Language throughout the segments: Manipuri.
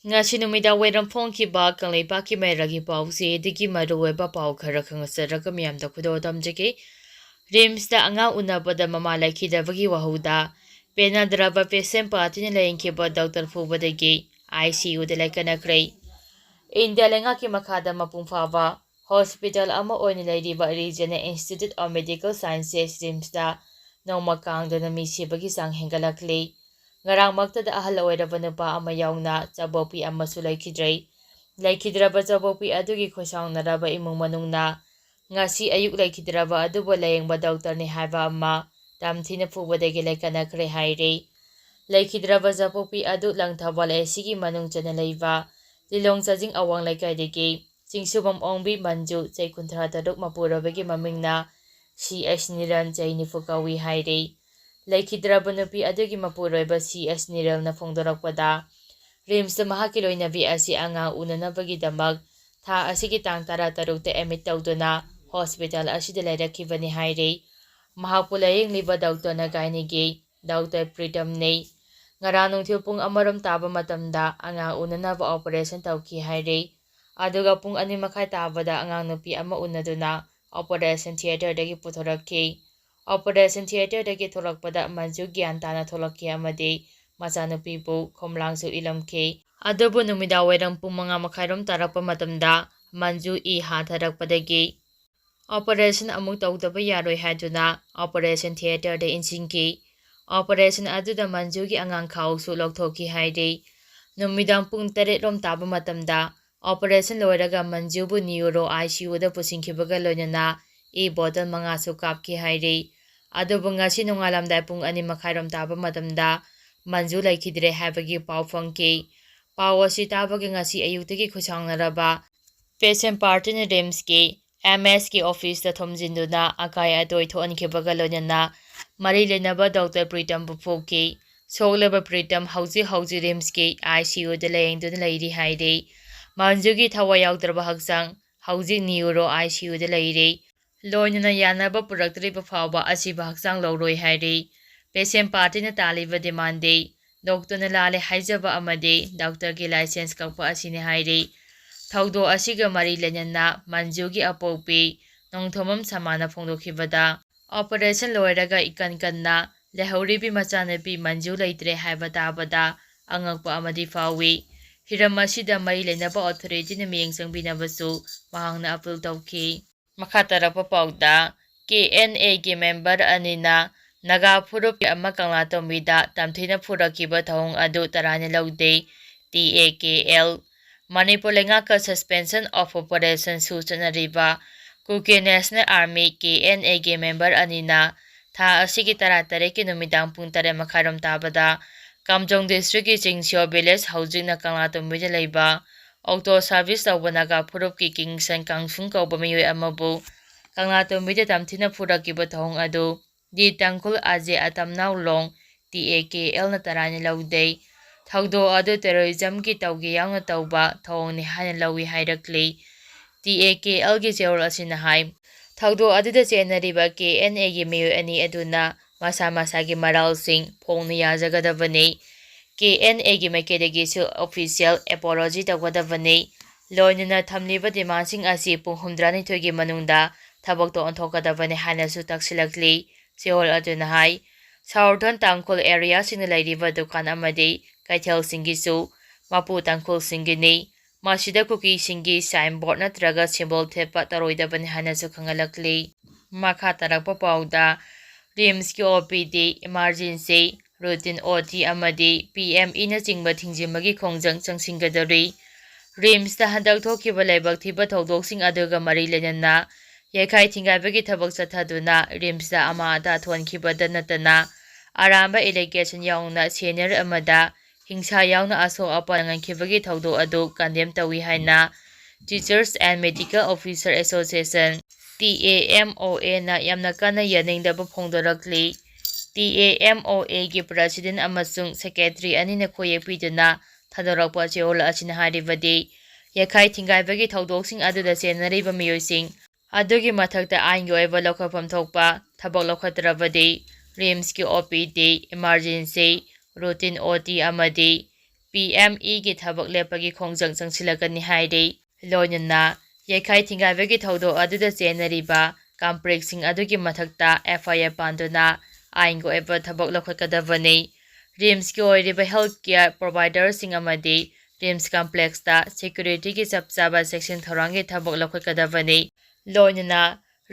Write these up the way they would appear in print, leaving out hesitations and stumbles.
Ngasi numida wairam phongkhiba Kangleipakki mairagi pause digi maruweba pau khara khangasaraga miyamda khudo damjage Rims da anga unabada mama laikhidabagi wahuda penadraba patient party Layengkhiba Doctor phubadagi ICU da laikatnakhre India lengaki makhada mapungphaba hospital ama oina leiriba Regional Institute of Medical Sciences Rims da noma kangdana mi sibagi sang hengalakle ngarang magtada ahal oiraba nupa ama yauna chabopi amasu laikhidraba chabopi adugi khosawnaraba imung manungna ngasi ayuk laikhidraba adubo layengba doctor ni haiba ama tamthina phubadagi laikatnakhre haire laikhidraba chabopi adu langthabal esigi manung chana leiba lilong chajing awang laikaidagi chingsubam ongbi manju chaikunthra taduk mapurabagi mamingna CS Niran chainifu kawi haire laikhidraba nupi adugi mapuroiba CS Niral na phongdorakpada Rims da mahaki loinabi asi anga unanabagi damag tha asigi tang tara tarukta emit tawduna hospital asida lairakibani haire mahakpu layengkhiba doctor na gainigi Dr. Pritam nei ngara nungthil pung amaram taba matamda anga unanaba operation tawki haire aduga pung 2:30 tabada anga nupi ama unaduna operation theater dagi puthorakki operation theater dagi thorakpada manju gyan tana tholakki amade machanupi bu khomlangsu ilamkhi adubu numida wairam pung 5:30 tarakpa matamda manju hatharakpadagi operation amuk tawdaba yaroi haduna operation theater da insinki operation aduda manjugi angang khawsu lokthokki haide numidang pung 8 rom taba matamda operation loiraga manjubu neuro ICU da pusingkhibaga loinana bottle 5 su kapki haide adubu ngasi nongalamdai pung 2:30 rom taba matamda manju laikhidre habagi pau phangki pau asi tabagi ngasi ayuktagi khusangnaraba patient party ni Rims ki MS ki office da thomjinduna akai adoi thoankhibaga loinana mari lenaba Dr. Pritam Buphoki sogleba Pritam hauji Rims ki ICU da layengduna lairi haide manjugi thawa yaudrba haksang hauji neuro ICU da lairi loinana yanaba puraktriba phawba asiba haksang loroi haide patient party na taliba demande doctor na lale haijaba amade doctor ki license kakpa asine haide thawdo asiga mari lenana manjugi apopi nongthomam samana phongdokhibada operation loiraga ikankanna lehoribi machanapi manju leitre haiba tabada angakpa amadi fawi hiram asida mari lenaba authority na miyeng changbinabasu mahangna appeal tawki makhatarapa pawda KNA gi member anina Naga phurup ama kanglatomida tamthina phurakiba thawng adu tarani laude TAKL Manipur lengaka suspension of operation suchanariba Kuki National Army KNA gi member anina tha asigi taratare ki numidang pung 3:30 tabada Kamjong district ki Chingsyo village housing na kanglatomida leiba auto service tawbanaga phurup ki Kingsan Kangsung kauba miyoi amabu kanglatomida tamthina phurakiba thawng adu di tangkul aje atamnaw long TAKL na tarani laude thawdo adu terrorism ki tawgi yaungna tawba thawngni hana lawi hairakle TAKL gi jeol asina hai thawdo aduda chenariba KNA gi meyo ani aduna masa gi maral sing phongna yajagadabani KNA gi makedagi su official apology tawgadabani loinana thamliba demand asi pung 112 gi manungda thabak to onthokadabani hana su taksilakli Seol aduna hai Southern Tangkul area sing lairiba dukan amadi kaithel singisu mapu tangkul singini masida kuki singi signboard natraga symbol thepa taroidabani hanasu khangalakli makha tarakpa pawda Rims ki OPD emergency routine OT amadi PME na chingba thingjimagi khongjang changsinggadari Rims da handak thokiba laibak thiba thodok aduga mari lenana Yekai thingaibagi thabak chathaduna Rims da ama da thonkibada natana aramba allegation yaungna senior amada hingsa yaungna aso apa ngankhibagi thawdo adu condemn tawi haina Teachers and Medical Officer Association TAMOA na yamna kana yaningdaba phongdorakli TAMOA gi president amasung secretary anina khoyepiduna thadorakpa cheola asina haribadi Yekai thingaibagi thawdoksing aduda chenariba miyoising adugi mathakta ain yoiba lokhapam thokpa thabak lokhatrabadi Rims ki OPD emergency routine OT amadi PMEꯒꯤ ꯊꯕꯛ ꯂꯦꯞꯄꯒꯤ ꯈꯣꯡꯖꯪ ꯆꯪꯁꯤꯜꯂꯛꯀꯅꯤ ꯍꯥꯏꯔꯤ꯫ ꯂꯣꯏꯅꯅ ꯌꯩꯈꯥꯏ ꯊꯤꯡꯒꯥꯏꯕꯒꯤ ꯊꯧꯗꯣꯛ ꯑꯗꯨꯗ ꯆꯦꯟꯅꯔꯤꯕ ꯀꯝꯄ꯭ꯔꯦꯛꯁꯤꯡ ꯑꯗꯨꯒꯤ ꯃꯊꯛꯇ FIR ꯄꯥꯟꯗꯨꯅ ꯑꯥꯏꯟꯒꯤ ꯑꯣꯏꯕ ꯊꯕꯛ ꯂꯧꯈꯠꯀꯗꯕꯅꯤ꯫ ꯔꯤꯝꯁꯀꯤ ꯑꯣꯏꯔꯤꯕ ꯍꯦꯜꯊ ꯀꯦꯌꯔ ꯄ꯭ꯔꯣꯚꯥꯏꯗꯔꯁꯤꯡ ꯑꯃꯗꯤ ꯔꯤꯝꯁ ꯀꯝꯄ꯭ꯂꯦꯛꯁꯇ ꯁꯦꯀ꯭ꯌꯨꯔꯤꯇꯤꯒꯤ ꯆꯞ ꯆꯥꯕ ꯆꯦꯛꯁꯤꯟ ꯊꯧꯔꯥꯡꯒꯤ ꯊꯕꯛ ꯂꯧꯈꯠꯀꯗꯕꯅꯤ꯫ ꯂꯣꯏꯅꯅ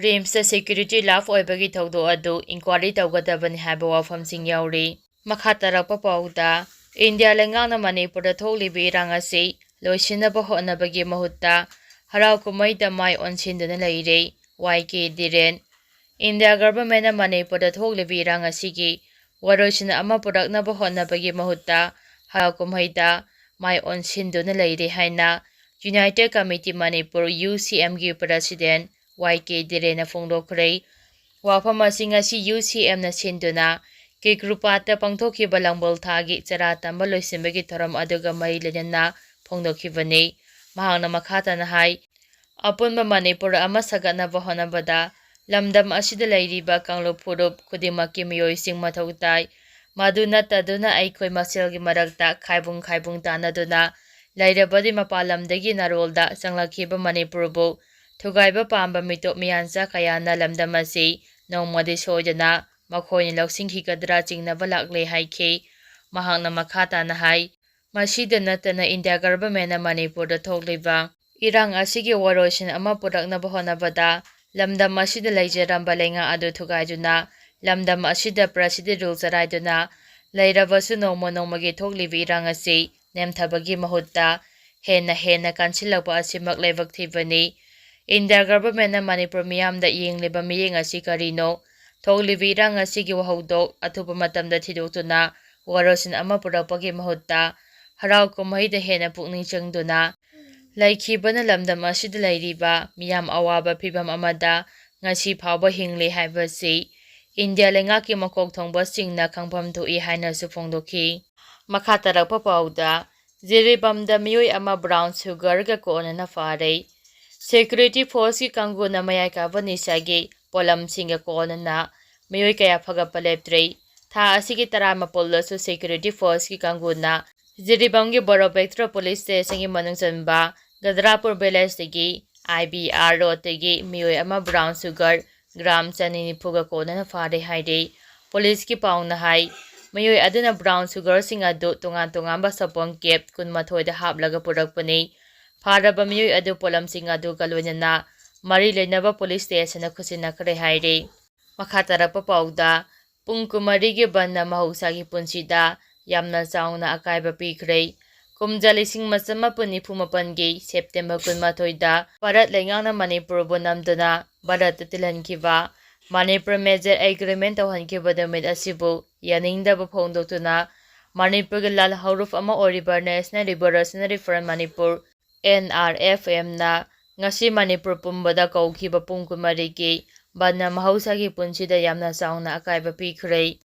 ꯔꯤꯝꯁꯇ ꯁꯦꯀ꯭ꯌꯨꯔꯤꯇꯤ ꯂꯥꯞ ꯑꯣꯏꯕꯒꯤ ꯊꯧꯗꯣꯛ ꯑꯗꯨ ꯏꯟꯀ꯭ꯋꯥꯔꯤ ꯇꯧꯒꯗꯕꯅꯤ ꯍꯥꯏꯕ ꯋꯥꯐꯝꯁꯤꯡ ꯌꯥꯎꯔꯤ꯫ ꯃꯈꯥ ꯇꯥꯔꯛꯄ ꯄꯥꯎꯗ ꯏꯟꯗꯤꯌꯥ ꯂꯩꯉꯥꯛꯅ ꯃꯅꯤꯄꯨꯔꯗ ꯊꯣꯛꯂꯤꯕ ꯏꯔꯥꯡ ꯑꯁꯤ ꯂꯣꯏꯁꯤꯟꯅꯕ ꯍꯣꯠꯅꯕꯒꯤ ꯃꯍꯨꯠꯇ ꯍꯔꯥꯎ ꯀꯨꯝꯍꯩꯗ ꯃꯥꯏ ꯑꯣꯟꯁꯤꯟꯗꯨꯅ ꯂꯩꯔꯦ꯫ YK ꯙꯤꯔꯦꯟ ꯏꯟꯗꯤꯌꯥ ꯒꯚꯔꯟꯃꯦꯟꯠꯅ ꯃꯅꯤꯄꯨꯔꯗ ꯊꯣꯛꯂꯤꯕ ꯏꯔꯥꯡ ꯑꯁꯤꯒꯤ ꯋꯥꯔꯣꯏꯁꯤꯟ ꯑꯃ ꯄꯨꯔꯛꯅꯕ ꯍꯣꯠꯅꯕꯒꯤ ꯃꯍꯨꯠꯇ ꯍꯔꯥꯎ ꯀꯨꯝꯍꯩꯗ ꯃꯥꯏ ꯑꯣꯟꯁꯤꯟꯗꯨꯅ ꯂꯩꯔꯦ ꯍꯥꯏꯅ ꯌꯨꯅꯥꯏꯇꯦꯗ ꯀꯝꯃꯤꯇꯤ ꯃꯅꯤꯄꯨꯔ UCMꯒꯤ ꯄ꯭ꯔꯁꯤꯗꯦꯟꯠ YK ꯙꯤꯔꯦꯟꯅ ꯐꯣꯡꯗꯣꯛꯈ꯭ꯔꯦ꯫ ꯋꯥꯐꯝ ꯑꯁꯤ ꯉꯁꯤ UCMꯅ ꯁꯤꯟꯗꯨꯅ ꯀꯦꯀ꯭ꯔꯨꯄꯥꯠꯇ ꯄꯥꯡꯊꯣꯛꯈꯤꯕ ꯂꯥꯡꯕꯜ ꯊꯥꯒꯤ ꯆꯔꯥ ꯇꯝꯕ ꯂꯣꯏꯁꯤꯟꯕꯒꯤ ꯊꯧꯔꯝ ꯑꯗꯨꯒ ꯃꯔꯤ ꯂꯩꯅꯅ ꯐꯣꯡꯗꯣꯛꯈꯤꯕꯅꯤ꯫ ꯃꯍꯥꯛꯅ ꯃꯈꯥ ꯇꯥꯅ ꯍꯥꯏ ꯑꯄꯨꯟꯕ ꯃꯅꯤꯄꯨꯔ ꯑꯃ ꯁꯥꯒꯠꯅꯕ ꯍꯣꯠꯅꯕꯗ ꯂꯝꯗꯝ ꯑꯁꯤꯗ ꯂꯩꯔꯤꯕ ꯀꯥꯡꯂꯨꯞ ꯐꯨꯔꯨꯞ ꯈꯨꯗꯤꯡꯃꯛꯀꯤ ꯃꯤꯑꯣꯏꯁꯤꯡ ꯃꯊꯧ ꯇꯥꯏ꯫ ꯃꯗꯨ ꯅꯠꯇꯗꯨꯅ ꯑꯩꯈꯣꯏ ꯃꯁꯦꯜꯒꯤ ꯃꯔꯛꯇ ꯈꯥꯏꯕꯨꯡ ꯇꯥꯟꯅꯗꯨꯅ ꯂꯩꯔꯕꯗꯤ ꯃꯄꯥꯟ ꯂꯝꯗꯒꯤ ꯅꯔꯣꯜꯗ ꯆꯪꯂꯛꯈꯤꯕ ꯃꯅꯤꯄꯨꯔꯕꯨ ꯊꯨꯒꯥꯏꯕ ꯄꯥꯝꯕ ꯃꯤꯇꯣꯞ ꯃꯤꯌꯥꯟꯆꯥ ꯀꯌꯥꯅ ꯂꯝꯗꯝ ꯑꯁꯤ ꯅꯣꯡꯃꯗꯤ ꯁꯣꯏꯗꯅ ꯃꯈꯣꯏꯅ ꯂꯧꯁꯤꯟꯈꯤꯒꯗ꯭ꯔꯥ ꯆꯤꯡꯅꯕ ꯂꯥꯛꯂꯦ ꯍꯥꯏꯈꯤ꯫ ꯃꯍꯥꯛꯅ ꯃꯈꯥ ꯇꯥꯅ ꯍꯥꯏ ꯃꯁꯤꯗ ꯅꯠꯇꯅ ꯏꯟꯗꯤꯌꯥ ꯒꯚꯔꯟꯃꯦꯟꯠꯅ ꯃꯅꯤꯄꯨꯔꯗ ꯊꯣꯛꯂꯤꯕ ꯏꯔꯥꯡ ꯑꯁꯤꯒꯤ ꯋꯥꯔꯣꯏꯁꯤꯟ ꯑꯃ ꯄꯨꯔꯛꯅꯕ ꯍꯣꯠꯅꯕꯗ ꯂꯝꯗꯝ ꯑꯁꯤꯗ ꯂꯩꯖꯔꯝꯕ ꯂꯩꯉꯥꯛ ꯑꯗꯨ ꯊꯨꯒꯥꯏꯗꯨꯅ ꯂꯝꯗꯝ ꯑꯁꯤꯗ ꯄ꯭ꯔꯁꯤꯗꯦꯟꯠ ꯔꯨꯜ ꯆꯔꯥꯏꯗꯨꯅ ꯂꯩꯔꯕꯁꯨ ꯅꯣꯡꯃ ꯅꯣꯡꯃꯒꯤ ꯊꯣꯛꯂꯤꯕ ꯏꯔꯥꯡ ꯑꯁꯤ ꯅꯦꯝꯊꯕꯒꯤ ꯃꯍꯨꯠꯇ ꯍꯦꯟꯅ ꯀꯟꯁꯤꯜꯂꯛꯄ ꯑꯁꯤꯃꯛ ꯂꯥꯏꯕꯛ ꯊꯤꯕꯅꯤ꯫ ꯏꯟꯗꯤꯌꯥ ꯒꯚꯔꯟꯃꯦꯟꯠꯅ ꯃꯅꯤꯄꯨꯔ ꯃꯤꯌꯥꯝꯗ ꯌꯦꯡꯂꯤꯕ ꯃꯤꯠꯌꯦꯡ ꯑꯁꯤ ꯀꯔꯤꯅꯣ? ꯊꯣꯛꯂꯤꯕ ꯏꯔꯥꯡ ꯑꯁꯤꯒꯤ ꯋꯥꯍꯧꯗꯣꯛ ꯑꯊꯨꯕ ꯃꯇꯝꯗ ꯊꯤꯗꯣꯛꯇꯨꯅ ꯋꯥꯔꯣꯏꯁꯤꯟ ꯑꯃ ꯄꯨꯔꯛꯄꯒꯤ ꯃꯍꯨꯠꯇ ꯍꯔꯥꯎ ꯀꯨꯝꯍꯩꯗ ꯍꯦꯟꯅ ꯄꯨꯛꯅꯤꯡ ꯆꯪꯗꯨꯅ ꯂꯩꯈꯤꯕꯅ ꯂꯝꯗꯝ ꯑꯁꯤꯗ ꯂꯩꯔꯤꯕ ꯃꯤꯌꯥꯝ ꯑꯋꯥꯕ ꯐꯤꯚꯝ ꯑꯃꯗ ꯉꯁꯤ ꯐꯥꯎꯕ ꯍꯤꯡꯂꯤ ꯍꯥꯏꯕꯁꯤ ꯏꯟꯗꯤꯌꯥ ꯂꯩꯉꯥꯛꯀꯤ ꯃꯀꯣꯛ ꯊꯣꯡꯕꯁꯤꯡꯅ ꯈꯪꯐꯝ ꯊꯣꯛꯏ ꯍꯥꯏꯅꯁꯨ ꯐꯣꯡꯗꯣꯛꯈꯤ꯫ ꯃꯈꯥ ꯇꯥꯔꯛꯄ ꯄꯥꯎꯗ ꯖꯤꯔꯤꯕꯥꯝꯗ ꯃꯤꯑꯣꯏ ꯑꯃ ꯕ꯭ꯔꯥꯎꯟ ꯁꯨꯒꯔꯒ ꯀꯣꯟꯅꯅ ꯐꯥꯔꯦ꯫ ꯁꯦꯀ꯭ꯌꯨꯔꯤꯇꯤ ꯐꯣꯔꯁꯀꯤ ꯀꯥꯡꯕꯨꯅ ꯃꯌꯥꯏ ꯀꯥꯕ ꯅꯤꯁꯥꯒꯤ ꯄꯣꯠꯂꯝꯁꯤꯡꯒ ꯀꯣꯟꯅꯅ ꯃꯤꯑꯣꯏ ꯀꯌꯥ ꯐꯒꯠꯄ ꯂꯦꯞꯇ꯭ꯔꯤ꯫ ꯊꯥ ꯑꯁꯤꯒꯤ 19ꯗꯁꯨ ꯁꯦꯀ꯭ꯌꯨꯔꯤꯇꯤ ꯐꯣꯔꯁꯀꯤ ꯀꯥꯡꯕꯨꯅ ꯖꯤꯔꯤꯕꯥꯝꯒꯤ ꯕꯣꯔꯣꯄꯦꯛꯇ꯭ꯔꯣ ꯄꯨꯂꯤꯁ ꯁ꯭ꯇꯦꯁꯟꯒꯤ ꯃꯅꯨꯡ ꯆꯟꯕ ꯒꯗ꯭ꯔꯥꯄꯨꯔ ꯚꯤꯂꯦꯖꯇꯒꯤ IBR ꯔꯣꯗꯇꯒꯤ ꯃꯤꯑꯣꯏ ꯑꯃ ꯕ꯭ꯔꯥꯎꯟ ꯁꯨꯒꯔ ꯒ꯭ꯔꯥꯝ 290ꯒ ꯀꯣꯟꯅꯅ ꯐꯥꯔꯦ ꯍꯥꯏꯔꯤ꯫ ꯄꯨꯂꯤꯁꯀꯤ ꯄꯥꯎꯅ ꯍꯥꯏ ꯃꯤꯑꯣꯏ ꯑꯗꯨꯅ ꯕ꯭ꯔꯥꯎꯟ ꯁꯨꯒꯔꯁꯤꯡ ꯑꯗꯨ ꯇꯣꯉꯥꯟ ꯇꯣꯉꯥꯟꯕ ꯁꯥꯄꯣꯟ ꯀꯦꯞ 28ꯗ ꯍꯥꯞꯂꯒ ꯄꯨꯔꯛꯄꯅꯤ꯫ ꯐꯥꯔꯕ ꯃꯤꯑꯣꯏ ꯑꯗꯨ ꯄꯣꯠꯂꯝꯁꯤꯡ ꯑꯗꯨꯒ ꯂꯣꯏꯅꯅ ꯃꯔꯤ ꯂꯩꯅꯕ ꯄꯨꯂꯤꯁ ꯁ꯭ꯇꯦꯁꯟꯗ ꯈꯨꯠꯁꯤꯟꯅꯈ꯭ꯔꯦ ꯍꯥꯏꯔꯤ꯫ ꯃꯈꯥ ꯇꯥꯔꯛꯄ ꯄꯥꯎꯗ ꯄꯨꯡ 24ꯒꯤ ꯕꯟꯗꯅ ꯃꯍꯧꯁꯥꯒꯤ ꯄꯨꯟꯁꯤꯗ ꯌꯥꯝꯅ ꯆꯥꯎꯅ ꯑꯀꯥꯏꯕ ꯄꯤꯈ꯭ꯔꯦ꯫ ꯀꯨꯝꯖꯥ 1994ꯒꯤ ꯁꯦꯞꯇꯦꯝꯕꯔ 18ꯗ ꯚꯥꯔꯠ ꯂꯩꯉꯥꯛꯅ ꯃꯅꯤꯄꯨꯔꯕꯨ ꯅꯝꯗꯨꯅ ꯚꯥꯔꯠꯇ ꯇꯤꯜꯍꯟꯈꯤꯕ ꯃꯅꯤꯄꯨꯔ ꯃꯦꯖꯔ ꯑꯦꯒ꯭ꯔꯤꯃꯦꯟꯠ ꯇꯧꯍꯟꯈꯤꯕ ꯅꯨꯃꯤꯠ ꯑꯁꯤꯕꯨ ꯌꯥꯅꯤꯡꯗꯕ ꯐꯣꯡꯗꯣꯛꯇꯨꯅ ꯃꯅꯤꯄꯨꯔꯒꯤ ꯂꯥꯜ ꯍꯧꯔꯨꯞ ꯑꯃ ꯑꯣꯏꯔꯤꯕ ꯅꯦꯁꯅꯦꯜ ꯔꯤꯚꯣꯂꯨꯁꯅꯔꯤ ꯐ꯭ꯔꯟꯠ ꯃꯅꯤꯄꯨꯔ NRFMꯅ ꯉꯁꯤ ꯃꯅꯤꯄꯨꯔ ꯄꯨꯝꯕꯗ ꯀꯧꯈꯤꯕ ꯄꯨꯡ 24ꯒꯤ ꯕꯟꯗꯅ ꯃꯍꯧꯁꯥꯒꯤ ꯄꯨꯟꯁꯤꯗ ꯌꯥꯝꯅ ꯆꯥꯎꯅ ꯑꯀꯥꯏꯕ ꯄꯤꯈ꯭ꯔꯦ꯫